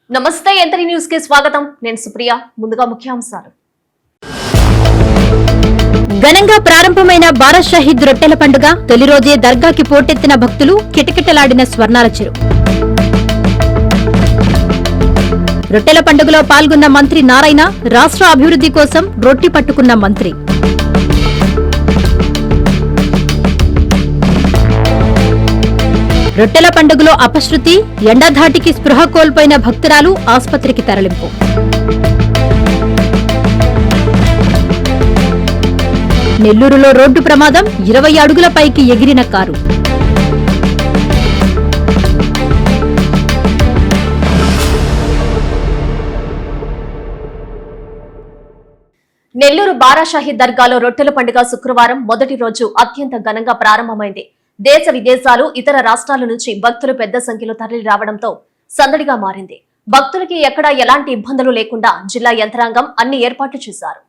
నమస్తే ఎంతరి న్యూస్ కి స్వాగతం. నేను సుప్రియ. ముందుగా ముఖ్యాంశాలు. ఘనంగా ప్రారంభమైన భారత్ షహీద్ రొట్టెల పండుగ. తొలి రోజే దర్గాకి పోటెత్తిన భక్తులు. కిటకిటలాడిన స్వర్ణాల చెరువు. రొట్టెల పండుగలో పాల్గొన్న మంత్రి నారాయణ. రాష్ట్ర అభివృద్ధి కోసం రొట్టి పట్టుకున్న మంత్రి. రొట్టెల పండుగలో అపశృతి. ఎండధాటికి స్పృహ కోల్పోయిన భక్తురాలు ఆస్పత్రికి తరలింపు. నెల్లూరులో రోడ్డు ప్రమాదం. 20 అడుగుల పైకి ఎగిరిన కారు. నెల్లూరు బారాషాహి దర్గాలో రొట్టెల పండుగ శుక్రవారం మొదటి రోజు అత్యంత ఘనంగా ప్రారంభమైంది. దేశ విదేశాలు, ఇతర రాష్ట్రాల నుంచి భక్తులు పెద్ద సంఖ్యలో తరలి రావడంతో సందడిగా మారింది. భక్తులకి ఎక్కడా ఎలాంటి ఇబ్బందులు లేకుండా జిల్లా యంత్రాంగం అన్ని ఏర్పాట్లు చేశారు.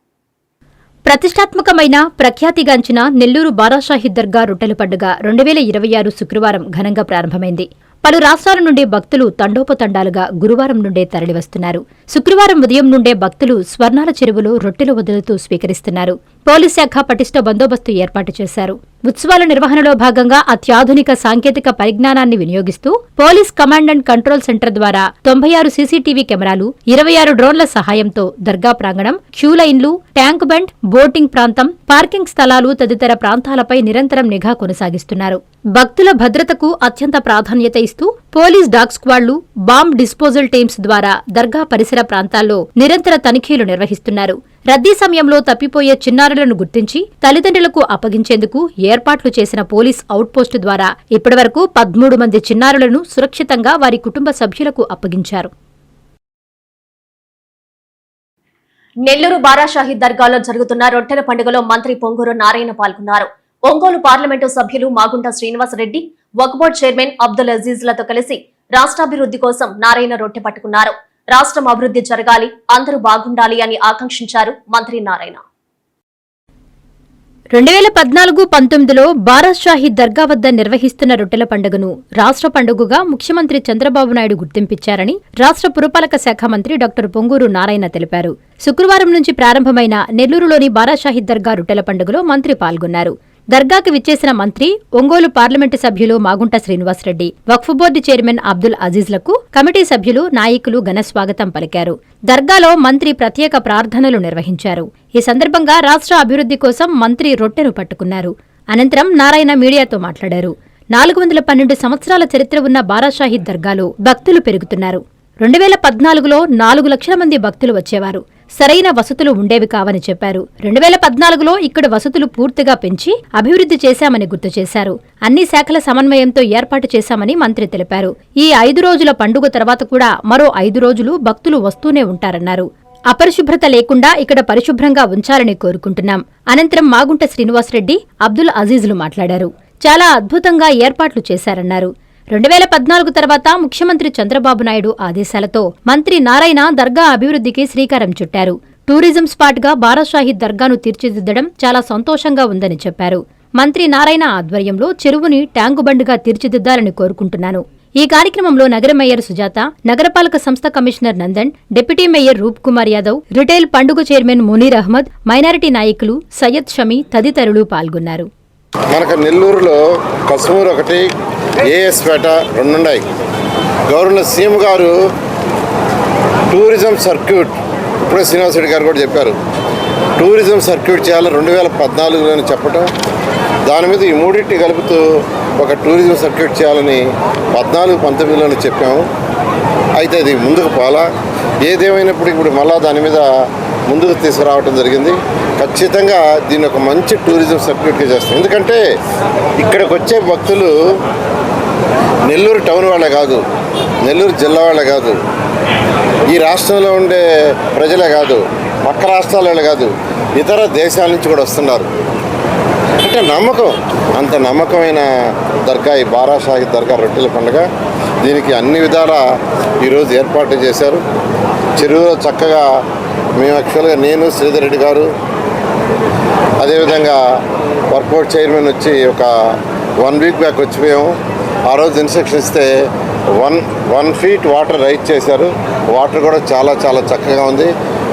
ప్రతిష్టాత్మకమైన ప్రఖ్యాతిగాంచిన నెల్లూరు బారాషాహి దర్గా రొట్టెల పండుగ 2026 శుక్రవారం ఘనంగా ప్రారంభమైంది. పలు రాష్ట్రాల నుండి భక్తులు తండోపతండాలుగా గురువారం నుండే తరలివస్తున్నారు. శుక్రవారం ఉదయం నుండే భక్తులు స్వర్ణాల చెరువులో రొట్టెలు వదులుతూ స్వీకరిస్తున్నారు. పోలీస్ శాఖ పటిష్ట బందోబస్తు ఏర్పాటు చేశారు. ఉత్సవాల నిర్వహణలో భాగంగా అత్యాధునిక సాంకేతిక పరిజ్ఞానాన్ని వినియోగిస్తూ police command and control centre ద్వారా 96 సీసీటీవీ కెమెరాలు, 26 డ్రోన్ల సహాయంతో దర్గా ప్రాంగణం, క్యూ లైన్లు, ట్యాంక్ బండ్, బోటింగ్ ప్రాంతం, పార్కింగ్ స్థలాలు తదితర ప్రాంతాలపై నిరంతరం నిఘా కొనసాగిస్తున్నారు. భక్తుల భద్రతకు అత్యంత ప్రాధాన్యత ఇస్తూ పోలీస్ డాగ్ స్క్వాడ్లు, బాంబ్ డిస్పోజల్ టీమ్స్ ద్వారా దర్గా పరిసర ప్రాంతాల్లో నిరంతర తనిఖీలు నిర్వహిస్తున్నారు. రద్దీ సమయంలో తప్పిపోయే చిన్నారులను గుర్తించి తల్లిదండ్రులకు అప్పగించేందుకు ఏర్పాట్లు చేసిన పోలీస్ అవుట్పోస్టు ద్వారా ఇప్పటివరకు 13 మంది చిన్నారులను సురక్షితంగా వారి కుటుంబ సభ్యులకు అప్పగించారు. నెల్లూరు బారాషాహి దర్గాలో జరుగుతున్న రొట్టెల పండుగలో మంత్రి పొంగూరు నారాయణ పాల్గొన్నారు. ఒంగోలు పార్లమెంటు సభ్యులు మాగుంట శ్రీనివాసరెడ్డి, వక్ఫ్ బోర్డు చైర్మన్ అబ్దుల్ అజీజ్లతో కలిసి రాష్ట్రాభివృద్ధి కోసం నారాయణ రొట్టె పట్టుకున్నారు. రాష్ట్రం అభివృద్ధి జరగాలి, అందరూ బాగుండాలి అని ఆకాంక్షించారు మంత్రి నారాయణ. 2014-19లో భారత్ షాహీ దర్గా వద్ద నిర్వహిస్తున్న రొట్టెల పండుగను రాష్ట్ర పండుగగా ముఖ్యమంత్రి చంద్రబాబు నాయుడు గుర్తింపించారని రాష్ట్ర పురపాలక శాఖ మంత్రి డాక్టర్ పొంగూరు నారాయణ తెలిపారు. శుక్రవారం నుంచి ప్రారంభమైన నెల్లూరులోని భారత్ షాహీ దర్గా రొట్టెల పండుగలో మంత్రి పాల్గొన్నారు. దర్గాకి విచ్చేసిన మంత్రి ఒంగోలు పార్లమెంటు సభ్యులు మాగుంట శ్రీనివాసరెడ్డి, వక్ఫ్ బోర్డు చైర్మన్ అబ్దుల్ అజీజ్లకు కమిటీ సభ్యులు, నాయకులు ఘన స్వాగతం పలికారు. దర్గాలో మంత్రి ప్రత్యేక ప్రార్థనలు నిర్వహించారు. ఈ సందర్భంగా రాష్ట్ర అభివృద్ధి కోసం మంత్రి రొట్టెను పట్టుకున్నారు. అనంతరం నారాయణ మీడియాతో మాట్లాడారు. 412 సంవత్సరాల చరిత్ర ఉన్న బారాషాహి దర్గాలో భక్తులు పెరుగుతున్నారు. 2014లో 4 లక్షల మంది భక్తులు వచ్చేవారు. సరైన వసతులు ఉండేవి కావని చెప్పారు. 2014లో ఇక్కడ వసతులు పూర్తిగా పెంచి అభివృద్ధి చేశామని గుర్తు చేశారు. అన్ని శాఖల సమన్వయంతో ఏర్పాటు చేశామని మంత్రి తెలిపారు. ఈ 5 రోజుల పండుగ తర్వాత కూడా మరో 5 రోజులు భక్తులు వస్తూనే ఉంటారన్నారు. అపరిశుభ్రత లేకుండా ఇక్కడ పరిశుభ్రంగా ఉంచాలని కోరుకుంటున్నాం. అనంతరం మాగుంట శ్రీనివాసరెడ్డి, అబ్దుల్ అజీజ్లు మాట్లాడారు. చాలా అద్భుతంగా ఏర్పాట్లు చేశారన్నారు. 2014 తర్వాత ముఖ్యమంత్రి చంద్రబాబు నాయుడు ఆదేశాలతో మంత్రి నారాయణ దర్గా అభివృద్ధికి శ్రీకారం చుట్టారు. టూరిజం స్పాట్గా బారాషాహి దర్గాను తీర్చిదిద్దడం చాలా సంతోషంగా ఉందని చెప్పారు. మంత్రి నారాయణ ఆధ్వర్యంలో చెరువుని ట్యాంకుబండ్గా తీర్చిదిద్దాలని కోరుకుంటున్నాను. ఈ కార్యక్రమంలో నగర మేయర్ సుజాత, నగరపాలక సంస్థ కమిషనర్ నందన్, డిప్యూటీ మేయర్ రూప్ కుమార్ యాదవ్, రిటైల్ పండుగ చైర్మన్ మునీర్ అహ్మద్, మైనారిటీ నాయకులు సయ్యద్ షమీ తదితరులు పాల్గొన్నారు. మనకు నెల్లూరులో కసుమూరు ఒకటి, ఏఎస్పేట 2 ఉన్నాయి. గవర్నర్ సీఎం గారు టూరిజం సర్క్యూట్, ఇప్పుడే శ్రీనివాసరెడ్డి గారు కూడా చెప్పారు, టూరిజం సర్క్యూట్ చేయాలని 2014లోనే చెప్పటం, దాని మీద ఈ మూడింటిని కలుపుతూ ఒక టూరిజం సర్క్యూట్ చేయాలని 14-19లోనే చెప్పాము. అయితే అది ముందుకు పోలా. ఏదేమైనప్పటికీ ఇప్పుడు మళ్ళా దాని మీద ముందుకు తీసుకురావటం జరిగింది. ఖచ్చితంగా దీన్ని ఒక మంచి టూరిజం సర్క్యూట్గా చేస్తాం. ఎందుకంటే ఇక్కడికి వచ్చే భక్తులు నెల్లూరు టౌన్ వాళ్ళే కాదు, నెల్లూరు జిల్లా వాళ్ళే కాదు, ఈ రాష్ట్రంలో ఉండే ప్రజలే కాదు, పక్క రాష్ట్రాల వాళ్ళే కాదు, ఇతర దేశాల నుంచి కూడా వస్తున్నారు. అంటే నమ్మకం, అంత నమ్మకమైన దర్గా ఈ బారాషాహి దర్గా రొట్టెల పండుగ. దీనికి అన్ని విధాల ఈరోజు ఏర్పాట్లు చేశారు. చెరువులో చక్కగా మేము యాక్చువల్గా నేను, శ్రీధర్ రెడ్డి గారు, అదేవిధంగా వర్క్ బోర్డ్ చైర్మన్ వచ్చి ఒక 1 వీక్ బ్యాక్ వచ్చిపోయాము. ఆ రోజు ఇన్స్ట్రక్షన్ ఇస్తే 1 feet వాటర్ రైజ్ చేశారు. వాటర్ కూడా చాలా చాలా చక్కగా ఉంది.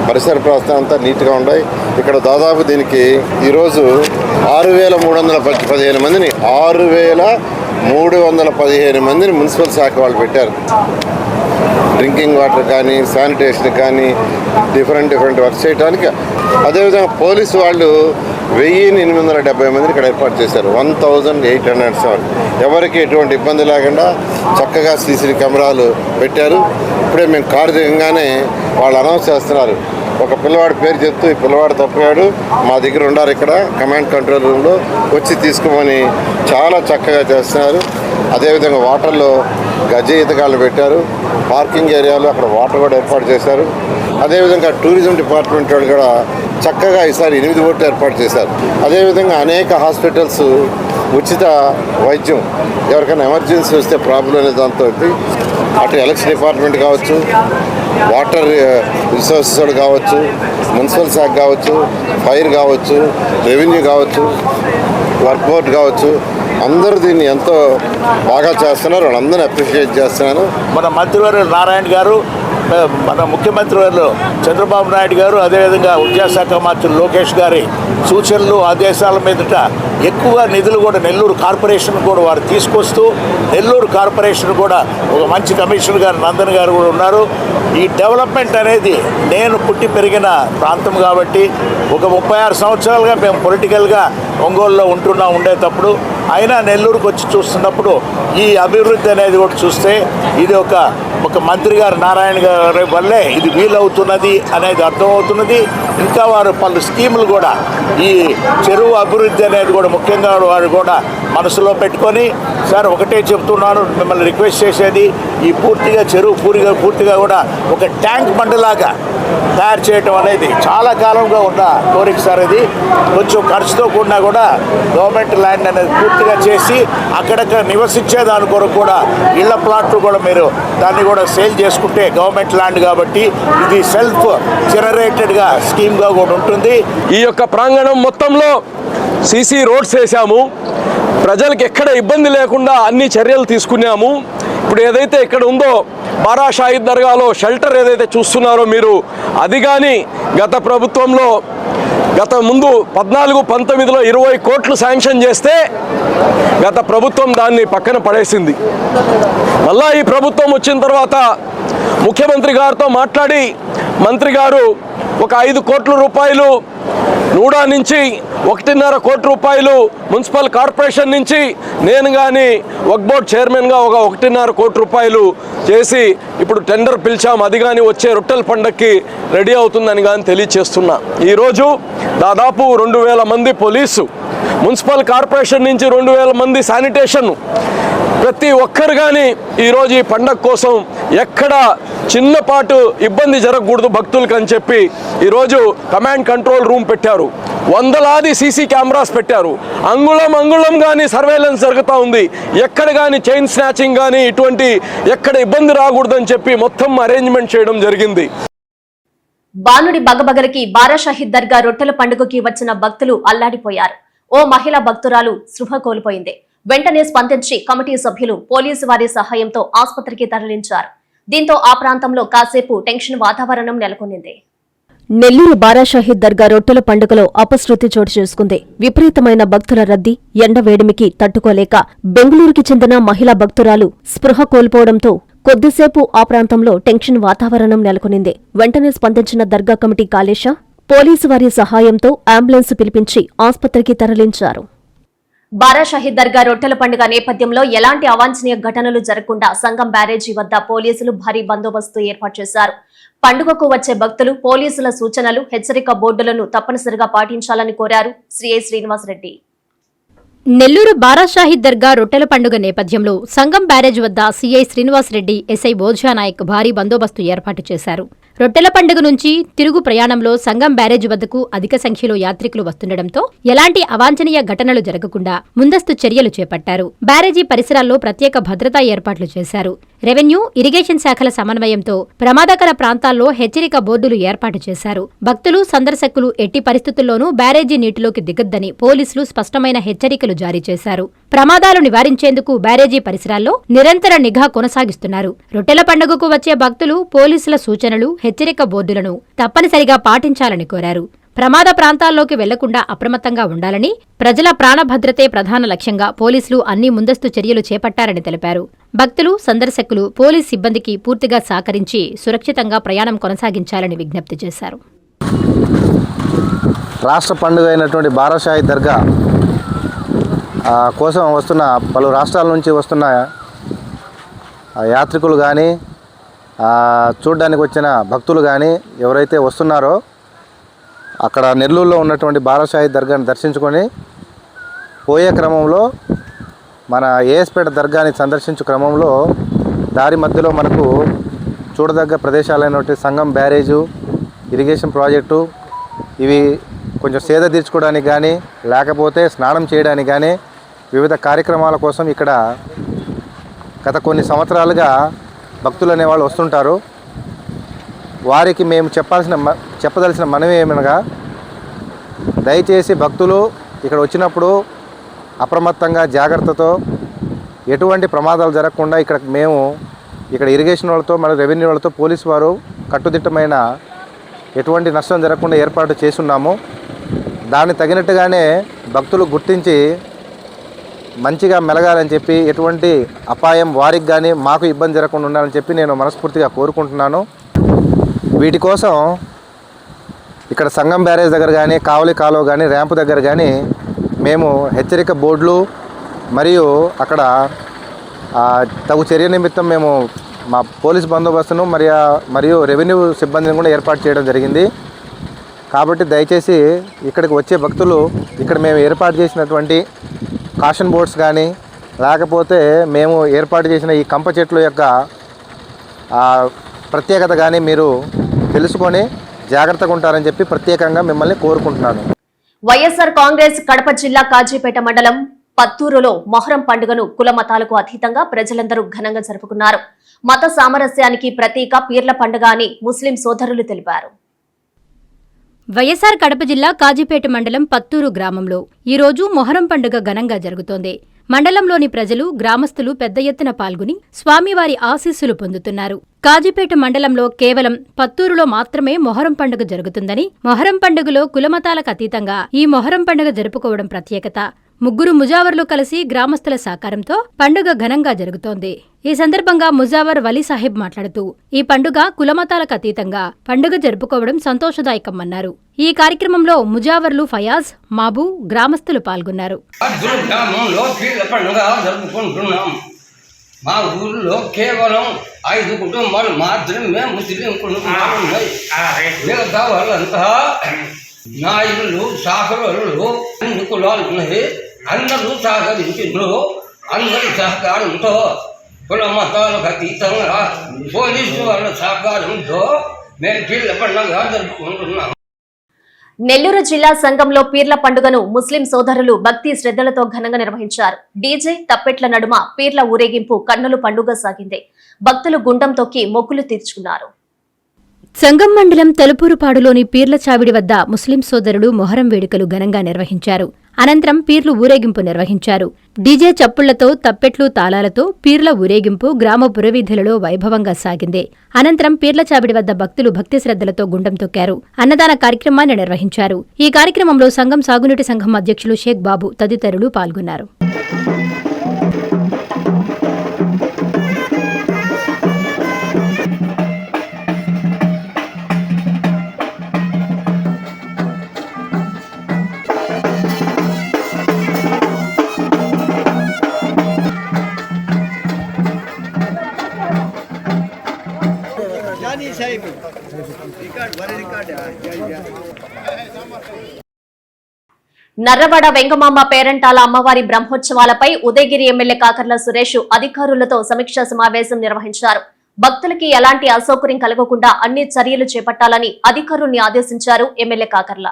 పరిసర ప్రాంతం అంతా నీట్గా ఉన్నాయి. ఇక్కడ దాదాపు దీనికి ఈరోజు 6,315 మందిని 6,315 మందిని మున్సిపల్ శాఖ వాళ్ళు పెట్టారు. డ్రింకింగ్ వాటర్ కానీ, శానిటేషన్ కానీ, డిఫరెంట్ వర్క్ చేయడానికి. అదేవిధంగా పోలీసు వాళ్ళు 1,870 మందిని ఇక్కడ ఏర్పాటు చేశారు. 1,807. ఎవరికి ఎటువంటి ఇబ్బంది లేకుండా చక్కగా సీసీ కెమెరాలు పెట్టారు. ఇప్పుడే మేము కారు దిగంగానే వాళ్ళు అనౌన్స్ చేస్తున్నారు. ఒక పిల్లవాడి పేరు చెప్తూ, ఈ పిల్లవాడు తప్పాడు, మా దగ్గర ఉన్నారు ఇక్కడ కమాండ్ కంట్రోల్ రూమ్లో, వచ్చి తీసుకోమని చాలా చక్కగా చేస్తున్నారు. అదేవిధంగా వాటర్లో గజ ఈతగాళ్ళు పెట్టారు. పార్కింగ్ ఏరియాలో అక్కడ వాటర్ కూడా ఏర్పాటు చేశారు. అదేవిధంగా టూరిజం డిపార్ట్మెంట్ వాళ్ళు కూడా చక్కగా ఈసారి 8 బోట్లు ఏర్పాటు చేశారు. అదేవిధంగా అనేక హాస్పిటల్స్ ఉచిత వైద్యం, ఎవరికైనా ఎమర్జెన్సీ వస్తే ప్రాబ్లం అనే దాంతో అటు ఎలక్షన్ డిపార్ట్మెంట్ కావచ్చు, వాటర్ రిసోర్సెస్ కావచ్చు, మున్సిపల్ శాఖ కావచ్చు, ఫైర్ కావచ్చు, రెవెన్యూ కావచ్చు, వర్క్ బోర్డ్ కావచ్చు, అందరూ దీన్ని ఎంతో బాగా చేస్తున్నారు. వాళ్ళందరినీ అప్రిషియేట్ చేస్తున్నాను. మన మంత్రివర్యులు నారాయణ గారు, మన ముఖ్యమంత్రి వర్యులు చంద్రబాబు నాయుడు గారు, అదేవిధంగా విద్యాశాఖ మంత్రి లోకేష్ గారి సూచనలు ఆదేశాల మీదట ఎక్కువ నిధులు కూడా నెల్లూరు కార్పొరేషన్ కూడా వారు తీసుకొస్తూ, నెల్లూరు కార్పొరేషన్ కూడా ఒక మంచి కమిషనర్ గారు నందన్ గారు కూడా ఉన్నారు. ఈ డెవలప్మెంట్ అనేది నేను పుట్టి పెరిగిన ప్రాంతం కాబట్టి ఒక 36 సంవత్సరాలుగా మేము పొలిటికల్గా ఒంగోలులో ఉండేటప్పుడు అయినా నెల్లూరుకు వచ్చి చూస్తున్నప్పుడు ఈ అభివృద్ధి అనేది కూడా చూస్తే ఇది ఒక మంత్రి గారు నారాయణ గారి వల్లే ఇది వీలవుతున్నది అనేది అర్థమవుతున్నది. ఇంకా వారు పలు స్కీములు కూడా ఈ చెరువు అభివృద్ధి అనేది కూడా ముఖ్యంగా వారు కూడా మనసులో పెట్టుకొని, సార్ ఒకటే చెప్తున్నాను, మిమ్మల్ని రిక్వెస్ట్ చేసేది ఈ పూర్తిగా చెరువు పూర్తిగా కూడా ఒక ట్యాంక్ బండ్లాగా తయారు చేయటం అనేది చాలా కాలంగా ఉన్న కోరిక సార్. ఇది కొంచెం ఖర్చుతో కూడినా కూడా గవర్నమెంట్ ల్యాండ్ అనేది పూర్తిగా చేసి అక్కడక్కడ నివసించే దాని కొరకు కూడా ఇళ్ల ప్లాట్లు కూడా మీరు దాన్ని కూడా సేల్ చేసుకుంటే గవర్నమెంట్ ల్యాండ్ కాబట్టి ఇది సెల్ఫ్ జనరేటెడ్గా స్కీమ్గా కూడా ఉంటుంది. ఈ యొక్క ప్రాంగణం మొత్తంలో సీసీ రోడ్స్ వేసాము. ప్రజలకు ఎక్కడ ఇబ్బంది లేకుండా అన్ని చర్యలు తీసుకున్నాము. ఇప్పుడు ఏదైతే ఇక్కడ ఉందో బారా షాహిద్ దర్గాలో షెల్టర్ ఏదైతే చూస్తున్నారో మీరు, అది కానీ గత ప్రభుత్వంలో ముందు 14-19లో 20 కోట్లు శాంక్షన్ చేస్తే గత ప్రభుత్వం దాన్ని పక్కన పడేసింది. మళ్ళా ఈ ప్రభుత్వం వచ్చిన తర్వాత ముఖ్యమంత్రి గారితో మాట్లాడి మంత్రి గారు ఒక 5 కోట్ల రూపాయలు నూడా నుంచి 1.5 కోట్ల రూపాయలు మున్సిపల్ కార్పొరేషన్ నుంచి నేను కానీ వక్ఫ్ బోర్డ్ చైర్మన్గా ఒక 1.5 కోట్ల రూపాయలు చేసి ఇప్పుడు టెండర్ పిలిచాము. అది కానీ వచ్చే రొట్టెల పండగకి రెడీ అవుతుందని కానీ తెలియచేస్తున్నా. ఈరోజు దాదాపు 2,000 మంది పోలీసు, మున్సిపల్ కార్పొరేషన్ నుంచి 2,000 మంది శానిటేషన్, ప్రతి ఒక్కరు కానీ ఈరోజు ఈ పండగ కోసం ఎక్కడ చిన్నపాటు ఇబ్బంది జరగకూడదు భక్తులకు అని చెప్పి ఈరోజు కమాండ్ కంట్రోల్ రూమ్ పెట్టారు. వందలాది సీసీ కెమెరాస్ పెట్టారు. అంగుళం కానీ సర్వేలెన్స్ జరుగుతూ ఉంది. ఎక్కడ కానీ చైన్ స్నాచింగ్ కానీ ఇటువంటి ఎక్కడ ఇబ్బంది రాకూడదని చెప్పి మొత్తం అరేంజ్మెంట్ చేయడం జరిగింది. బాలుడి బగబగలకి బారా షాహిద్ దర్గా రొట్టెల పండుగకి వచ్చిన భక్తులు అల్లాడిపోయారు. ఓ మహిళా భక్తురాలు స్పృహ కోల్పోయింది. వెంటనే స్పందించి కమిటీ సభ్యులు పోలీసు వారి సహాయంతో ఆసుపత్రికి తరలించారు. దీంతో ఆ ప్రాంతంలో కాసేపు టెన్షన్ వాతావరణం నెలకొంది. నెల్లూరు బారా షాహిద్ దర్గా రొట్టెల పండుగలో అపశృతి చోటు చేసుకుంది. విపరీతమైన భక్తుల రద్దీ, ఎండవేడిమికి తట్టుకోలేక బెంగళూరుకి చెందిన మహిళా భక్తురాలు స్పృహ కోల్పోవడంతో కొద్దిసేపు ఆ ప్రాంతంలో టెన్షన్ వాతావరణం నెలకొనింది. వెంటనే స్పందించిన దర్గా కమిటీ కాళేశ పోలీసు వారి సహాయంతో అంబులెన్స్ పిలిపించి ఆసుపత్రికి తరలించారు. బారా షాహిద్ దర్గా రొట్టెల పండుగ నేపథ్యంలో ఎలాంటి అవాంఛనీయ ఘటనలు జరగకుండా సంగం బ్యారేజీ వద్ద పోలీసులు భారీ బందోబస్తు ఏర్పాటు చేశారు. పండుగకు వచ్చే భక్తులు పోలీసుల సూచనలు, హెచ్చరిక బోర్డులను తప్పనిసరిగా పాటించాలని కోరారు సిఐ శ్రీనివాసరెడ్డి. నెల్లూరు బారా షాహిద్ దర్గా రొట్టెల పండుగ నేపథ్యంలో సంగం బ్యారేజ్ వద్ద సీఐ శ్రీనివాసరెడ్డి, ఎస్ఐ బోధ్యానాయక్ భారీ బందోబస్తు ఏర్పాటు చేశారు. రొట్టెల పండుగ నుంచి తిరుగు ప్రయాణంలో సంగం బ్యారేజ్ వద్దకు అధిక సంఖ్యలో యాత్రికులు వస్తుండటంతో ఎలాంటి అవాంఛనీయ ఘటనలు జరగకుండా ముందస్తు చర్యలు చేపట్టారు. బ్యారేజీ పరిసరాల్లో ప్రత్యేక భద్రతా ఏర్పాట్లు చేశారు. రెవెన్యూ, ఇరిగేషన్ శాఖల సమన్వయంతో ప్రమాదకర ప్రాంతాల్లో హెచ్చరిక బోర్డులు ఏర్పాటు చేశారు. భక్తులు, సందర్శకులు ఎట్టి పరిస్థితుల్లోనూ బ్యారేజీ నీటిలోకి దిగొద్దని పోలీసులు స్పష్టమైన హెచ్చరికలు హెచ్చరికలు జారీ చేశారు. ప్రమాదాలు నివారించేందుకు బ్యారేజీ పరిసరాల్లో నిరంతర నిఘా కొనసాగిస్తున్నారు. రొట్టెల పండుగకు వచ్చే భక్తులు పోలీసుల సూచనలు, హెచ్చరిక బోర్డులను తప్పనిసరిగా పాటించాలని కోరారు. ప్రమాద ప్రాంతాల్లోకి వెళ్లకుండా అప్రమత్తంగా ఉండాలని, ప్రజల ప్రాణభద్రతే ప్రధాన లక్ష్యంగా పోలీసులు అన్ని ముందస్తు చర్యలు చేపట్టారని తెలిపారు. భక్తులు, సందర్శకులు పోలీస్ సిబ్బందికి పూర్తిగా సహకరించి సురక్షితంగా ప్రయాణం కొనసాగించాలని విజ్ఞప్తి చేశారు. రాష్ట్ర పండుగ అయినటువంటి బారాషాహి దర్గా కోసం వస్తున్న పలు రాష్ట్రాల నుంచి వస్తున్న యాత్రికులు కానీ, చూడడానికి వచ్చిన భక్తులు కానీ ఎవరైతే వస్తున్నారో అక్కడ నెల్లూరులో ఉన్నటువంటి బారాషాహి దర్గాని దర్శించుకొని పోయే క్రమంలో మన ఏఎస్పేట దర్గాని సందర్శించు క్రమంలో దారి మధ్యలో మనకు చూడదగ్గ ప్రదేశాలైనటువంటి సంగం బ్యారేజు, ఇరిగేషన్ ప్రాజెక్టు, ఇవి కొంచెం సేద తీర్చుకోవడానికి కానీ లేకపోతే స్నానం చేయడానికి కానీ వివిధ కార్యక్రమాల కోసం ఇక్కడ గత కొన్ని సంవత్సరాలుగా భక్తులు అనేవాళ్ళు వస్తుంటారు. వారికి మేము చెప్పదలసిన మనవి ఏమనగా, దయచేసి భక్తులు ఇక్కడ వచ్చినప్పుడు అప్రమత్తంగా జాగ్రత్తతో ఎటువంటి ప్రమాదాలు జరగకుండా ఇక్కడ ఇరిగేషన్ వాళ్ళతో మన రెవెన్యూ వాళ్ళతో పోలీసు వారు కట్టుదిట్టమైన ఎటువంటి నష్టం జరగకుండా ఏర్పాటు చేసున్నాము. దాన్ని తగినట్టుగానే భక్తులు గుర్తించి మంచిగా మెలగాలని చెప్పి ఎటువంటి అపాయం వారికి కానీ మాకు ఇబ్బంది జరగకుండా ఉండాలని చెప్పి నేను మనస్ఫూర్తిగా కోరుకుంటున్నాను. వీటి కోసం ఇక్కడ సంగం బ్యారేజ్ దగ్గర కానీ, కావలి కాలువ కానీ, ర్యాంపు దగ్గర కానీ మేము హెచ్చరిక బోర్డులు మరియు అక్కడ తగు చర్య నిమిత్తం మేము మా పోలీస్ బందోబస్తును మరియు రెవెన్యూ సిబ్బందిని కూడా ఏర్పాటు చేయడం జరిగింది. కాబట్టి దయచేసి ఇక్కడికి వచ్చే భక్తులు ఇక్కడ మేము ఏర్పాటు చేసినటువంటి కాషన్ బోర్డ్స్ కానీ లేకపోతే మేము ఏర్పాటు చేసిన ఈ కంప చెట్ల యొక్క ప్రత్యేకత కానీ మీరు తెలుసుకొని జాగ్రత్తగా ఉంటారని చెప్పి ప్రత్యేకంగా మిమ్మల్ని కోరుకుంటున్నాను. వైఎస్ఆర్ కాంగ్రెస్ కడప జిల్లా కాజీపేట మండలం పత్తూరులో మొహరం పండుగను కుల మతాలకు అతీతంగా ప్రజలందరూ ఘనంగా జరుపుకున్నారు. మత సామరస్యానికి ప్రతీక పీర్ల పండుగ అని ముస్లిం సోదరులు తెలిపారు. వైఎస్ఆర్ కడప జిల్లా కాజీపేట మండలం పత్తూరు గ్రామంలో ఈరోజు మొహరం పండుగ ఘనంగా జరుగుతోంది. మండలంలోని ప్రజలు, గ్రామస్తులు పెద్ద ఎత్తున పాల్గొని స్వామివారి ఆశీస్సులు పొందుతున్నారు. కాజీపేట మండలంలో కేవలం పత్తూరులో మాత్రమే మొహరం పండుగ జరుగుతుందని, మొహరం పండుగలో కులమతాలకు అతీతంగా ఈ మొహరం పండుగ జరుపుకోవడం ప్రత్యేకత. ముగ్గురు ముజావర్లు కలిసి గ్రామస్తుల సహకారంతో పండుగ ఘనంగా జరుగుతోంది. ఈ సందర్భంగా ముజావర్ వలీ సాహెబ్ మాట్లాడుతూ, ఈ పండుగ కులమతాలకు అతీతంగా పండుగ జరుపుకోవడం సంతోషదాయకమన్నారు. ఈ కార్యక్రమంలో ముజావర్లు ఫయాజ్, మాబు, గ్రామస్తులు పాల్గొన్నారు. మా ఊళ్ళో కేవలం 5 కుటుంబాలు మాత్రమే ముస్లిం కుటుంబాలు ఉన్నాయి. మిగతా వాళ్ళంతా నాయుళ్ళు, సాకరులు, అన్ని కులాలు ఉన్నాయి. అందరూ సహకరించిండ్రు. అందరి సహకారంతో కుల మతాలకు అతీతంగా పోలీసు వాళ్ళ సహకారంతో మేము పీర్ల పండుగ జరుపుకుంటున్నాం. నెల్లూరు జిల్లా సంఘంలో పీర్ల పండుగను ముస్లిం సోదరులు భక్తి శ్రద్ధలతో ఘనంగా నిర్వహించారు. డీజే, తప్పెట్ల నడుమ పీర్ల ఊరేగింపు కన్నుల పండుగ సాగింది. భక్తులు గుండం తొక్కి మొక్కులు తీర్చుకున్నారు. సంగం మండలం తలుపూరుపాడులోని పీర్ల చావిడి వద్ద ముస్లిం సోదరులు మొహరం వేడుకలు ఘనంగా నిర్వహించారు. అనంతరం పీర్లు ఊరేగింపు నిర్వహించారు. డీజే చప్పుళ్లతో, తప్పెట్లు, తాళాలతో పీర్ల ఊరేగింపు గ్రామ పురవీధులలో వైభవంగా సాగింది. అనంతరం పీర్ల చావిడి వద్ద భక్తులు భక్తి శ్రద్ధలతో గుండం తొక్కారు. అన్నదాన కార్యక్రమాన్ని నిర్వహించారు. ఈ కార్యక్రమంలో సంఘం సాగునీటి సంఘం అధ్యక్షులు షేక్ బాబు తదితరులు పాల్గొన్నారు. నర్రవాడ వెంగమాంబ పేరంటాల అమ్మవారి బ్రహ్మోత్సవాలపై ఉదయగిరి ఎమ్మెల్యే కాకర్ల సురేష్ అధికారులతో సమీక్షా సమావేశం నిర్వహించారు. భక్తులకి ఎలాంటి అసౌకర్యం కలగకుండా అన్ని చర్యలు చేపట్టాలని అధికారుల్ని ఆదేశించారు ఎమ్మెల్యే కాకర్ల.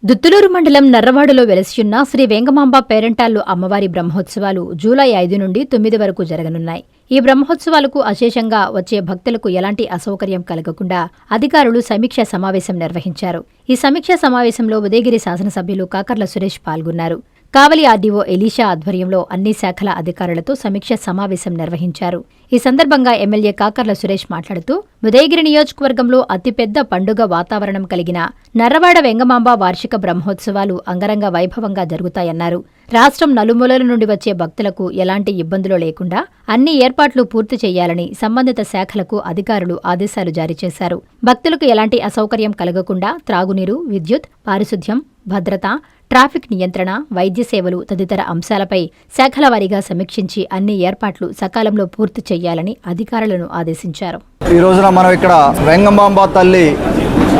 దుత్తులూరు మండలం నర్రవాడలో వెలసియున్న శ్రీ వేంగమాంబ పేరంటాళ్లు అమ్మవారి బ్రహ్మోత్సవాలు జూలై 5 నుండి 9 వరకు జరగనున్నాయి. ఈ బ్రహ్మోత్సవాలకు అశేషంగా వచ్చే భక్తులకు ఎలాంటి అసౌకర్యం కలగకుండా అధికారులు సమీక్షా సమావేశం నిర్వహించారు. ఈ సమీక్షా సమావేశంలో ఉదయగిరి శాసనసభ్యులు కాకర్ల సురేష్ పాల్గొన్నారు. కావలి ఆర్డీఓ ఎలీషా ఆధ్వర్యంలో అన్ని శాఖల అధికారులతో సమీక్ష సమావేశం నిర్వహించారు. ఈ సందర్భంగా ఎమ్మెల్యే కాకర్ల సురేష్ మాట్లాడుతూ ఉదయగిరి నియోజకవర్గంలో అతిపెద్ద పండుగ వాతావరణం కలిగిన నర్రవాడ వెంగమాంబ వార్షిక బ్రహ్మోత్సవాలు అంగరంగ వైభవంగా జరుగుతాయన్నారు. రాష్ట్రం నలుమూలల నుండి వచ్చే భక్తులకు ఎలాంటి ఇబ్బందులు లేకుండా అన్ని ఏర్పాట్లు పూర్తి చేయాలని సంబంధిత శాఖలకు అధికారులు ఆదేశాలు జారీ చేశారు. భక్తులకు ఎలాంటి అసౌకర్యం కలగకుండా త్రాగునీరు, విద్యుత్, పారిశుధ్యం, భద్రత, ట్రాఫిక్ నియంత్రణ, వైద్య సేవలు తదితర అంశాలపై శాఖల వారీగా సమీక్షించి అన్ని ఏర్పాట్లు సకాలంలో పూర్తి చేయాలని అధికారులను ఆదేశించారు. ఈ రోజున మనం ఇక్కడ వెంగమాంబ తల్లి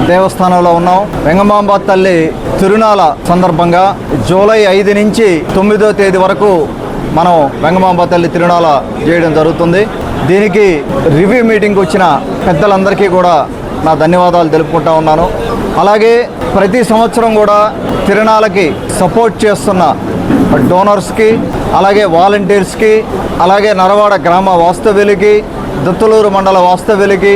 దేవస్థానంలో ఉన్నాం. వెంగమాంబ తల్లి తిరునాళ సందర్భంగా జూలై 5 నుంచి 9వ తేదీ వరకు మనం వెంగమాంబ తల్లి తిరునాళ చేయడం జరుగుతుంది. దీనికి రివ్యూ మీటింగ్కి వచ్చిన పెద్దలందరికీ కూడా నా ధన్యవాదాలు తెలుపుకుంటా ఉన్నాను. అలాగే ప్రతి సంవత్సరం కూడా తిరునాళ్ళకి సపోర్ట్ చేస్తున్న డోనర్స్కి, అలాగే వాలంటీర్స్కి, అలాగే నరవాడ గ్రామ వాస్తవ్యులకి, దత్తలూరు మండల వాస్తవ్యులకి,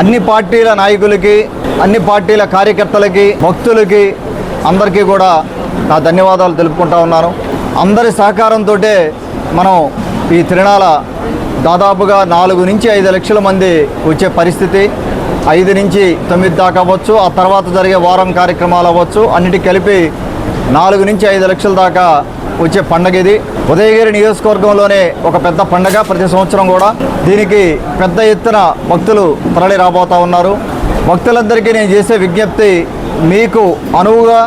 అన్ని పార్టీల నాయకులకి, అన్ని పార్టీల కార్యకర్తలకి, భక్తులకి అందరికీ కూడా నా ధన్యవాదాలు తెలుపుకుంటా ఉన్నాను. అందరి సహకారంతో మనం ఈ తిరునాళ దాదాపుగా 4 నుంచి 5 లక్షల మంది వచ్చే పరిస్థితి, 5 నుంచి 9 దాకా అవ్వచ్చు, ఆ తర్వాత జరిగే వారం కార్యక్రమాలు అవ్వచ్చు, అన్నిటికీ కలిపి 4 నుంచి 5 లక్షల దాకా వచ్చే పండగ ఇది. ఉదయగిరి నియోజకవర్గంలోనే ఒక పెద్ద పండగ ప్రతి సంవత్సరం కూడా. దీనికి పెద్ద ఎత్తున భక్తులు తరలి రాబోతూ ఉన్నారు. భక్తులందరికీ నేను చేసే విజ్ఞప్తి, మీకు అనువుగా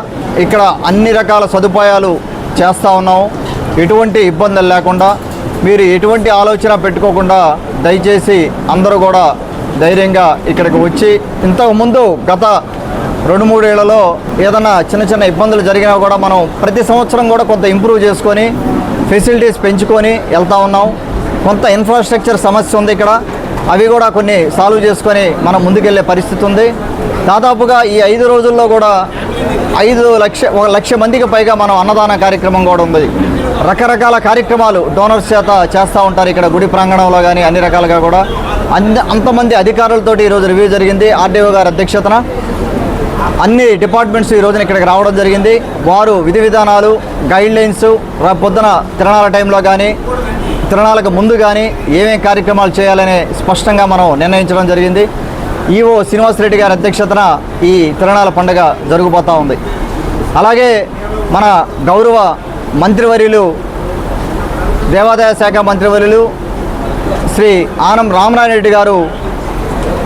ఇక్కడ అన్ని రకాల సదుపాయాలు చేస్తూ ఉన్నాం. ఎటువంటి ఇబ్బందులు లేకుండా, మీరు ఎటువంటి ఆలోచన పెట్టుకోకుండా దయచేసి అందరూ కూడా ధైర్యంగా ఇక్కడికి వచ్చి, ఇంతకుముందు గత 2-3 ఏళ్లలో ఏదైనా చిన్న ఇబ్బందులు జరిగినా కూడా మనం ప్రతి సంవత్సరం కూడా కొంత ఇంప్రూవ్ చేసుకొని ఫెసిలిటీస్ పెంచుకొని వెళ్తూ ఉన్నాం. కొంత ఇన్ఫ్రాస్ట్రక్చర్ సమస్య ఉంది ఇక్కడ, అవి కూడా కొన్ని సాల్వ్ చేసుకొని మనం ముందుకెళ్లే పరిస్థితి ఉంది. దాదాపుగా ఈ 5 రోజుల్లో కూడా 1 లక్ష మందికి పైగా మనం అన్నదాన కార్యక్రమం కూడా ఉంది. రకరకాల కార్యక్రమాలు డోనర్స్ చేత చేస్తూ ఉంటారు ఇక్కడ గుడి ప్రాంగణంలో కానీ అన్ని రకాలుగా కూడా. అంతమంది అధికారులతోటి ఈరోజు రివ్యూ జరిగింది. ఆర్డీఓ గారి అధ్యక్షతన అన్ని డిపార్ట్మెంట్స్ ఈ రోజున ఇక్కడికి రావడం జరిగింది. వారు విధి విధానాలు, గైడ్లైన్స్ పొద్దున తిరణాల టైంలో కానీ తిరణాలకు ముందు కానీ ఏమేమి కార్యక్రమాలు చేయాలని స్పష్టంగా మనం నిర్ణయించడం జరిగింది. ఈవో శ్రీనివాసరెడ్డి గారి అధ్యక్షతన ఈ తిరణాల పండుగ జరుగుతూ ఉంది. అలాగే మన గౌరవ మంత్రివర్యులు, దేవాదాయ శాఖ మంత్రివర్యులు శ్రీ ఆనం రామనారాయణ గారు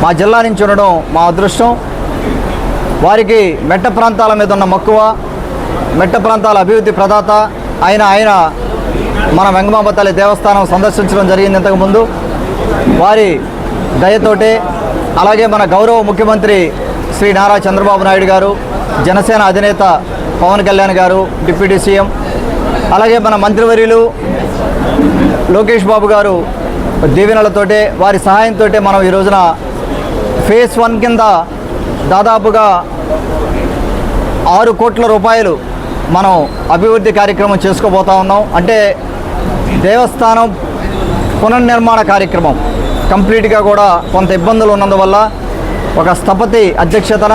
మా జిల్లా నుంచి ఉండడం మా అదృష్టం. వారికి మెట్ట ప్రాంతాల మీద ఉన్న మక్కువ, మెట్ట ప్రాంతాల అభివృద్ధి ప్రదాత ఆయన మన వెంగమాంబ తల్లి దేవస్థానం సందర్శించడం జరిగింది ఇంతకుముందు. వారి దయతోటే, అలాగే మన గౌరవ ముఖ్యమంత్రి శ్రీ నారా చంద్రబాబు నాయుడు గారు, జనసేన అధినేత పవన్ కళ్యాణ్ గారు, డిప్యూటీ సీఎం, అలాగే మన మంత్రివర్యులు లోకేష్ బాబు గారు దీవెనలతోటే, వారి సహాయంతో మనం ఈ రోజున ఫేజ్ 1 కింద దాదాపుగా 6 కోట్ల రూపాయలు మనం అభివృద్ధి కార్యక్రమం చేసుకోబోతా ఉన్నాం. అంటే దేవస్థానం పునర్నిర్మాణ కార్యక్రమం కంప్లీట్గా కూడా కొంత ఇబ్బందులు ఉన్నందువల్ల ఒక స్థపతి అధ్యక్షతన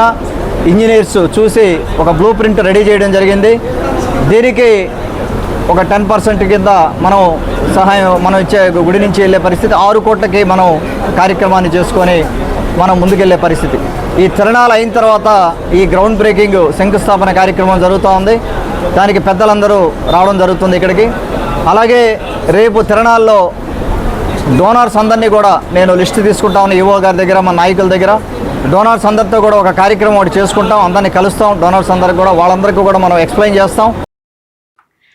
ఇంజనీర్స్ చూసి ఒక బ్లూ ప్రింట్ రెడీ చేయడం జరిగింది. దీనికి ఒక 10% కింద మనం ఇచ్చే గుడి నుంచి వెళ్ళే పరిస్థితి, 6 కోట్లకి మనం కార్యక్రమాన్ని చేసుకొని మనం ముందుకెళ్లే పరిస్థితి. ఈ తిరణాలు అయిన తర్వాత ఈ గ్రౌండ్ బ్రేకింగ్ శంకుస్థాపన కార్యక్రమం జరుగుతూ ఉంది. దానికి పెద్దలందరూ రావడం జరుగుతుంది ఇక్కడికి. అలాగే రేపు తిరణాల్లో డోనర్స్ అందరినీ కూడా నేను లిస్ట్ తీసుకుంటా ఉన్నాను ఈవో గారి దగ్గర, మన నాయకుల దగ్గర. డోనర్స్ అందరితో కూడా ఒక కార్యక్రమం ఒకటి చేసుకుంటాం, అందరినీ కలుస్తాం. డోనర్స్ అందరికి కూడా వాళ్ళందరికీ కూడా మనం ఎక్స్ప్లెయిన్ చేస్తాం.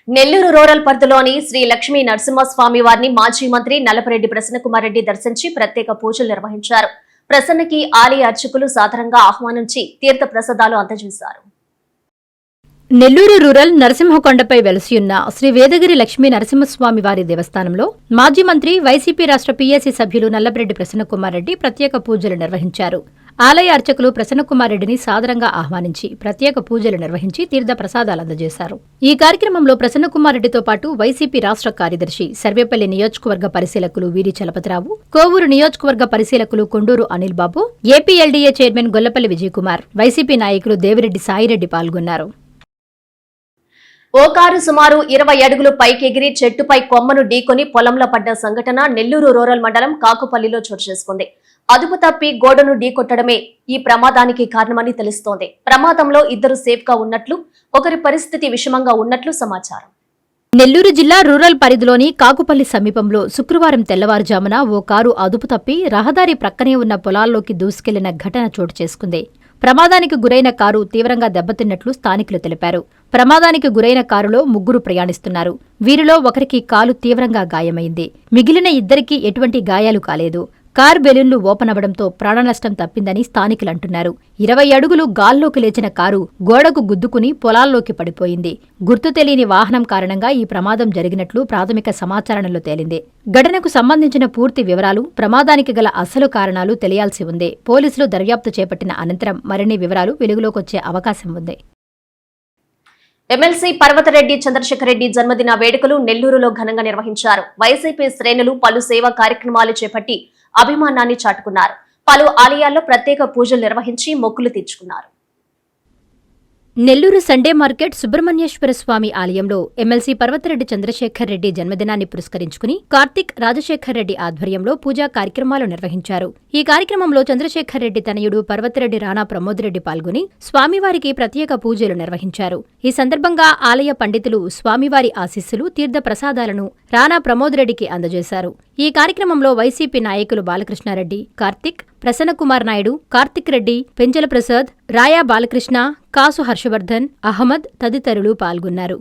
నెల్లూరు రూరల్ పరిధిలోని శ్రీ లక్ష్మీ నరసింహస్వామి వారిని మాజీ మంత్రి నల్లపరెడ్డి ప్రసన్నకుమార్ రెడ్డి దర్శించి ప్రత్యేక పూజలు నిర్వహించారు. ప్రసన్నకి ఆలయ అర్చకులు సాదరంగా ఆహ్వానించి తీర్థ ప్రసాదాలు అందజేశారు. నెల్లూరు రూరల్ నరసింహకొండపై వెలసియున్న శ్రీ వేదగిరి లక్ష్మీ నరసింహస్వామి వారి దేవస్థానంలో మాజీ మంత్రి వైసీపీ రాష్ట్ర పీఏసీ సభ్యులు నల్లపరెడ్డి ప్రసన్నకుమార్ రెడ్డి ప్రత్యేక పూజలు నిర్వహించారు. ఆలయ అర్చకులు ప్రసన్నకుమార్ రెడ్డిని సాదరంగా ఆహ్వానించి ప్రత్యేక పూజలు నిర్వహించి తీర్థ ప్రసాదాలు అందజేశారు. ఈ కార్యక్రమంలో ప్రసన్నకుమార్ రెడ్డితో పాటు వైసీపీ రాష్ట్ర కార్యదర్శి సర్వేపల్లి నియోజకవర్గ పరిశీలకులు వీరి చలపతిరావు, కోవూరు నియోజకవర్గ పరిశీలకులు కొండూరు అనిల్ బాబు, APLDA chairman Gollapalli Vijayakumar, YCP నాయకులు దేవిరెడ్డి సాయిరెడ్డి పాల్గొన్నారు. ఓ కారు సుమారు 20 అడుగులు పైకెగిరి చెట్టుపై కొమ్మను ఢీకొని పొలంలో పడ్డ సంఘటన నెల్లూరు రూరల్ మండలం కాకుపల్లిలో చోటు చేసుకుంది. అదుపు తప్పి గోడను ఢీకొట్టడమే ఈ ప్రమాదానికి కారణమని తెలుస్తోంది. ప్రమాదంలో ఇద్దరు సేఫ్ గా ఉన్నట్లు, ఒకరి పరిస్థితి విషమంగా ఉన్నట్లు సమాచారం. నెల్లూరు జిల్లా రూరల్ పరిధిలోని కాకుపల్లి సమీపంలో శుక్రవారం తెల్లవారుజామున ఓ కారు అదుపు తప్పి రహదారి ప్రక్కనే ఉన్న పొలాల్లోకి దూసుకెళ్లిన ఘటన చోటు చేసుకుంది. ప్రమాదానికి గురైన కారు తీవ్రంగా దెబ్బతిన్నట్లు స్థానికులు తెలిపారు. ప్రమాదానికి గురైన కారులో 3 ప్రయాణిస్తున్నారు. వీరిలో ఒకరికి కాలు తీవ్రంగా గాయమైంది. మిగిలిన ఇద్దరికీ ఎటువంటి గాయాలు కాలేదు. కారు బెలూన్లు ఓపెన్ అవడంతో ప్రాణనష్టం తప్పిందని స్థానికులంటున్నారు. 20 అడుగులు గాల్లోకి లేచిన కారు గోడకు గుద్దుకుని పొలాల్లోకి పడిపోయింది. గుర్తు తెలియని వాహనం కారణంగా ఈ ప్రమాదం జరిగినట్లు ప్రాథమిక సమాచారంలో తేలింది. ఘటనకు సంబంధించిన పూర్తి వివరాలు, ప్రమాదానికి గల అసలు కారణాలు తెలియాల్సి ఉంది. పోలీసులు దర్యాప్తు చేపట్టిన అనంతరం మరిన్ని వివరాలు వెలుగులోకొచ్చే అవకాశం ఉంది. ఎమ్మెల్సీ పర్వతరెడ్డి చంద్రశేఖర్ రెడ్డి జన్మదిన వేడుకలు నెల్లూరులో ఘనంగా నిర్వహించారు. వైసీపీ శ్రేణులు పలు సేవా కార్యక్రమాలు చేపట్టి అభిమానాన్ని చాటుకున్నారు. పలు ఆలయాల్లో ప్రత్యేక పూజలు నిర్వహించి మొక్కులు తీర్చుకున్నారు. నెల్లూరు సండే మార్కెట్ సుబ్రహ్మణ్యేశ్వర స్వామి ఆలయంలో ఎమ్మెల్సీ పర్వతరెడ్డి చంద్రశేఖర్ రెడ్డి జన్మదినాన్ని పురస్కరించుకుని కార్తిక్ రాజశేఖర్ రెడ్డి ఆధ్వర్యంలో పూజా కార్యక్రమాలు నిర్వహించారు. ఈ కార్యక్రమంలో చంద్రశేఖర్ రెడ్డి తనయుడు పర్వతరెడ్డి రాణా ప్రమోద్ రెడ్డి పాల్గొని స్వామివారికి ప్రత్యేక పూజలు నిర్వహించారు. ఈ సందర్భంగా ఆలయ పండితులు స్వామివారి ఆశీస్సులు, తీర్థ ప్రసాదాలను రాణా ప్రమోద్ రెడ్డికి అందజేశారు. ఈ కార్యక్రమంలో వైసీపీ నాయకులు బాలకృష్ణారెడ్డి, కార్తిక్, ప్రసన్నకుమార్ నాయుడు, కార్తిక్ రెడ్డి, పెంచల ప్రసాద్, రాయా బాలకృష్ణ, కాసు హర్షవర్ధన్, అహ్మద్ తదితరులు పాల్గొన్నారు.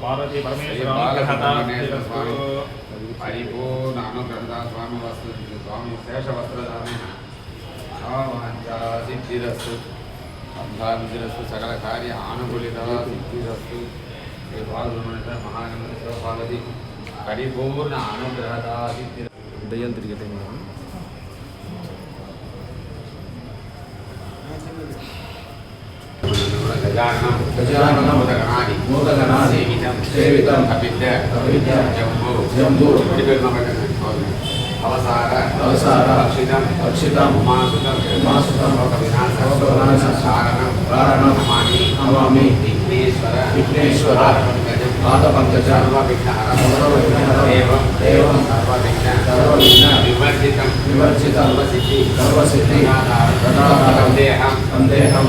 పార్వతీ పరమేశ్వర పరిపూర్ణ అనుగ్రహ స్వామి వస్తు స్వామి శేష వస్త్రధారణ సిద్ధిరస్తు సంధారస్తు సకల కార్య ఆనుకూలిత సిద్ధిరస్తు మహాగణేశ్వర పార్వతి పరిపూర్ణ అనుగ్రహ సిద్ధి దయ్యం తిరిగితే గజాననం మోదగణాది సేవితం అవిద్య జంబూ అవసార రక్షితం ఉమాసుతం కారణం నమామి విఘ్నేశ్వర పాదపంకజ దేవం సర్వవిఘ్న వివర్జితం సర్వసిద్ధి సందేహం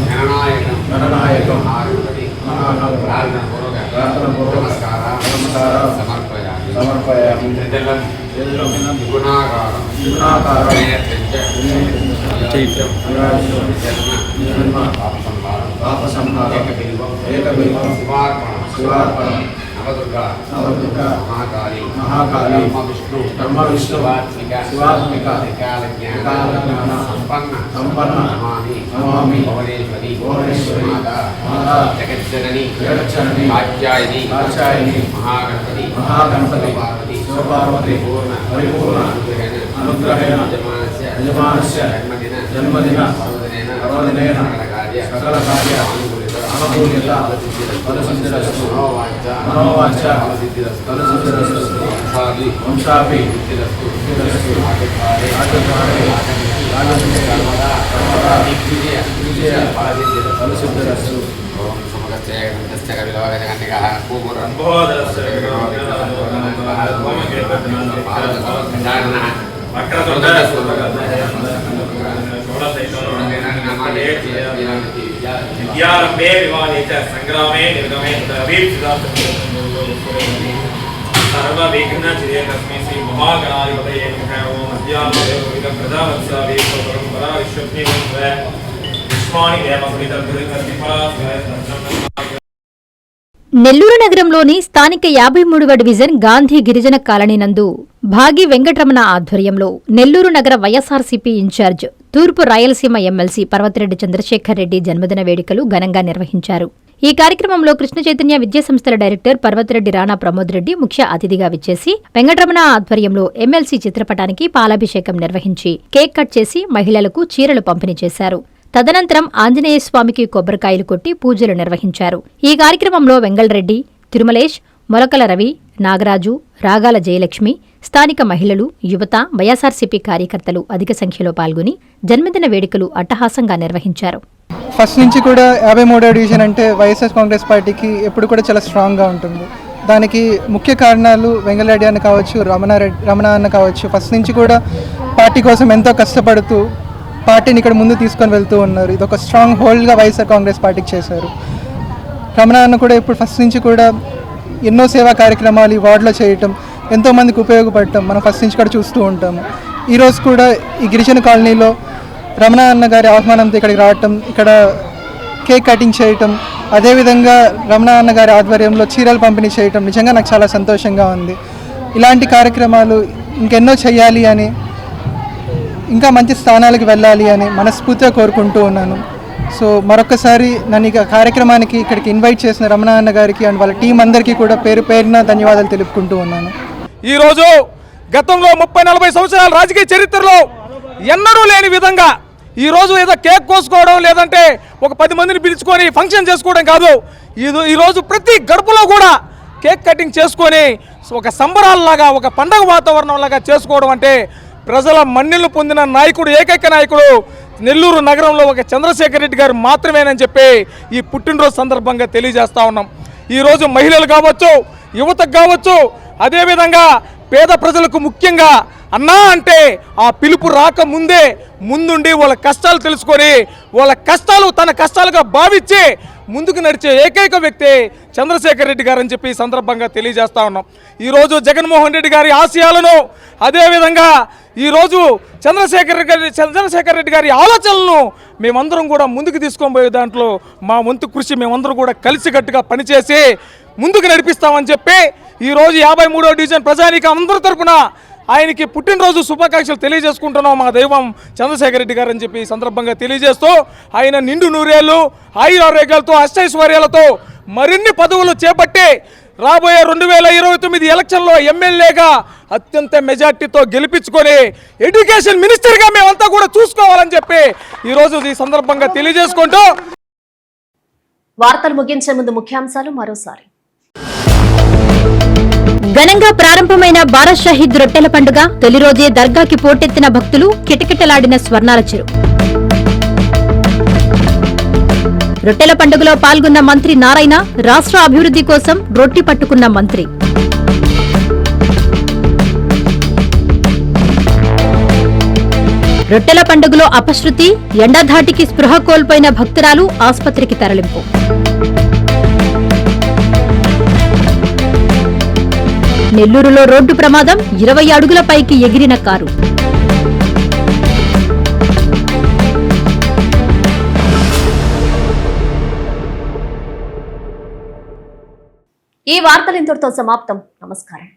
గణనాయకం ప్రార్థనపూర్వక నమస్కారం సమర్పయామి. శివార్పణం నవదుర్గా మహాకాళి బ్రహ్మ విష్ణు శివాత్మిక సంపన్న నమామి భువనేశ్వరి మాతా జగజ్జనని కాత్యాయని మహాగణపతి పార్వతి పరిపూర్ణ అనుగ్రహేణ యజమానస్య జన్మదిన పర్వదినేన సకల కార్య అనుకూలిత ఫలసిద్ధిరస్తు మనోవాంఛ ఫలసిద్ధిరస్తు వంశాపి సిద్ధిరస్తు ఫలసిద్ధిరస్తు విద్యారంభే వివాదే చ సంగ్రామే నిర్గమే సర్వవిఘ్న చిరేతస్మై శ్రీ మహాగణాధిపతయే నమః. ఓం అద్యావదేవ ప్రజావత్సవే పరంపరా విశ్వజ్ఞేవ విశ్వాని నెల్లూరు నగరంలోని స్థానిక 53వ డివిజన్ గాంధీ గిరిజన కాలనీ నందు భాగి వెంకటరమణ ఆధ్వర్యంలో నెల్లూరు నగర వైఎస్ఆర్సీపీ ఇన్ఛార్జ్, తూర్పు రాయలసీమ ఎమ్మెల్సీ పర్వతరెడ్డి చంద్రశేఖర్ రెడ్డి జన్మదిన వేడుకలు ఘనంగా నిర్వహించారు. ఈ కార్యక్రమంలో కృష్ణ చైతన్య విద్యా సంస్థల డైరెక్టర్ పర్వతిరెడ్డి రాణా ప్రమోద్ రెడ్డి ముఖ్య అతిథిగా విచ్చేసి వెంకటరమణ ఆధ్వర్యంలో ఎమ్మెల్సీ చిత్రపటానికి పాలాభిషేకం నిర్వహించి కేక్ కట్ చేసి మహిళలకు చీరలు పంపిణీ చేశారు. తదనంతరం ఆంజనేయ స్వామికి కొబ్బరికాయలు కొట్టి పూజలు నిర్వహించారు. ఈ కార్యక్రమంలో వెంగళరెడ్డి, తిరుమలేష్, మొలకల రవి, నాగరాజు, రాగాల జయలక్ష్మి, స్థానిక మహిళలు, యువత, వైఎస్ఆర్సీపీ కార్యకర్తలు అధిక సంఖ్యలో పాల్గొని జన్మదిన వేడుకలు అట్టహాసంగా నిర్వహించారు. ఫస్ట్ నుంచి కూడా 53వ డివిజన్ అంటే వైఎస్ఆర్ కాంగ్రెస్ పార్టీకి ఎప్పుడు కూడా చాలా స్ట్రాంగ్గా ఉంటుంది. దానికి ముఖ్య కారణాలు వెంగళరెడ్డి అన్న కావచ్చు, రమణ అన్న కావచ్చు. ఫస్ట్ నుంచి కూడా పార్టీ కోసం ఎంతో కష్టపడుతూ పార్టీని ఇక్కడ ముందు తీసుకొని వెళ్తూ ఉన్నారు. ఇది ఒక స్ట్రాంగ్ హోల్డ్గా వైఎస్ఆర్ కాంగ్రెస్ పార్టీకి చేశారు. రమణ అన్న కూడా ఇప్పుడు ఫస్ట్ నుంచి కూడా ఎన్నో సేవా కార్యక్రమాలు ఈ వార్డులో చేయటం, ఎంతోమందికి ఉపయోగపడటం మనం ఫస్ట్ నుంచి కూడా చూస్తూ ఉంటాము. ఈరోజు కూడా ఈ గిరిజన కాలనీలో రమణ అన్న గారి ఆహ్వానంతో ఇక్కడికి రావటం, ఇక్కడ కేక్ కటింగ్ చేయటం, అదేవిధంగా రమణ అన్న గారి ఆధ్వర్యంలో చీరలు పంపిణీ చేయటం నిజంగా నాకు చాలా సంతోషంగా ఉంది. ఇలాంటి కార్యక్రమాలు ఇంకెన్నో చేయాలి అని, ఇంకా మంచి స్థానాలకు వెళ్ళాలి అని మనస్ఫూర్తిగా కోరుకుంటూ ఉన్నాను. సో మరొకసారి నన్ను ఈ కార్యక్రమానికి ఇక్కడికి ఇన్వైట్ చేసిన రమణ అన్న గారికి అండ్ వాళ్ళ టీం అందరికీ కూడా పేరు పేరున ధన్యవాదాలు తెలుపుకుంటూ ఉన్నాను. ఈరోజు గతంలో 30-40 సంవత్సరాల రాజకీయ చరిత్రలో ఎన్నడూ లేని విధంగా ఈరోజు ఏదో కేక్ కోసుకోవడం లేదంటే ఒక 10 మందిని పిలుచుకొని ఫంక్షన్ చేసుకోవడం కాదు, ఈరోజు ప్రతి గడపలో కూడా కేక్ కటింగ్ చేసుకొని ఒక సంబరాలలాగా, ఒక పండగ వాతావరణంలాగా చేసుకోవడం అంటే ప్రజల మన్నెలు పొందిన నాయకుడు, ఏకైక నాయకుడు నెల్లూరు నగరంలో ఒక చంద్రశేఖర్ రెడ్డి గారు మాత్రమేనని చెప్పి ఈ పుట్టినరోజు సందర్భంగా తెలియజేస్తా ఉన్నాం. ఈరోజు మహిళలు కావచ్చు, యువతకు కావచ్చు, అదేవిధంగా పేద ప్రజలకు ముఖ్యంగా అన్నా అంటే ఆ పిలుపు రాకముందే ముందుండి వాళ్ళ కష్టాలు తెలుసుకొని వాళ్ళ కష్టాలు తన కష్టాలుగా భావించి ముందుకు నడిచే ఏకైక వ్యక్తి చంద్రశేఖర్ రెడ్డి గారు అని చెప్పి ఈ సందర్భంగా తెలియజేస్తా ఉన్నాం. ఈరోజు జగన్మోహన్ రెడ్డి గారి ఆశయాలను, అదేవిధంగా ఈరోజు చంద్రశేఖర్ రెడ్డి గారి ఆలోచనలను మేమందరం కూడా ముందుకు తీసుకొని పోయే దాంట్లో మా వంతు కృషి మేమందరం కూడా కలిసికట్టుగా పనిచేసి ముందుకు నడిపిస్తామని చెప్పి ఈరోజు 53వ డివిజన్ ప్రజానీకం అందరి తరపున ఆయనకి పుట్టినరోజు శుభాకాంక్షలు తెలియజేసుకుంటున్నాం మా దైవం చంద్రశేఖర్ రెడ్డి గారు అని చెప్పి ఈ సందర్భంగా తెలియజేస్తూ ఆయన నిండు నూరేళ్లు ఆయురారోగ్యాలతో అష్టైశ్వర్యాలతో మరిన్ని పదవులు చేపట్టి రాబోయే 2029 ఎలక్షన్లో ఎమ్మెల్యేగా అత్యంత మెజార్టీతో గెలిపించుకొని ఎడ్యుకేషన్ మినిస్టర్గా మేమంతా కూడా చూసుకోవాలని చెప్పి ఈరోజు ఈ సందర్భంగా తెలియజేసుకుంటూ వార్తలు ముగించే ముందు ముఖ్యాంశాలు మరోసారి. ఘనంగా ప్రారంభమైన భారత్ షహీద్ రొట్టెల పండుగ తొలి రోజే దర్గాకి పోటెత్తిన భక్తులు, కిటకిటలాడిన స్వర్ణాల చెరువు. రొట్టెల పండుగలో పాల్గొన్న మంత్రి నారాయణ, రాష్ట్ర అభివృద్ధి కోసం రొట్టి పట్టుకున్న మంత్రి. రొట్టెల పండుగలో అపశృతి, ఎండధాటికి స్పృహ కోల్పోయిన భక్తురాలు ఆస్పత్రికి తరలింపు. నెల్లూరులో రోడ్డు ప్రమాదం, 20 అడుగుల పైకి ఎగిరిన కారు. ఈ వార్తలు ఇంతటితో సమాప్తం. నమస్కారం.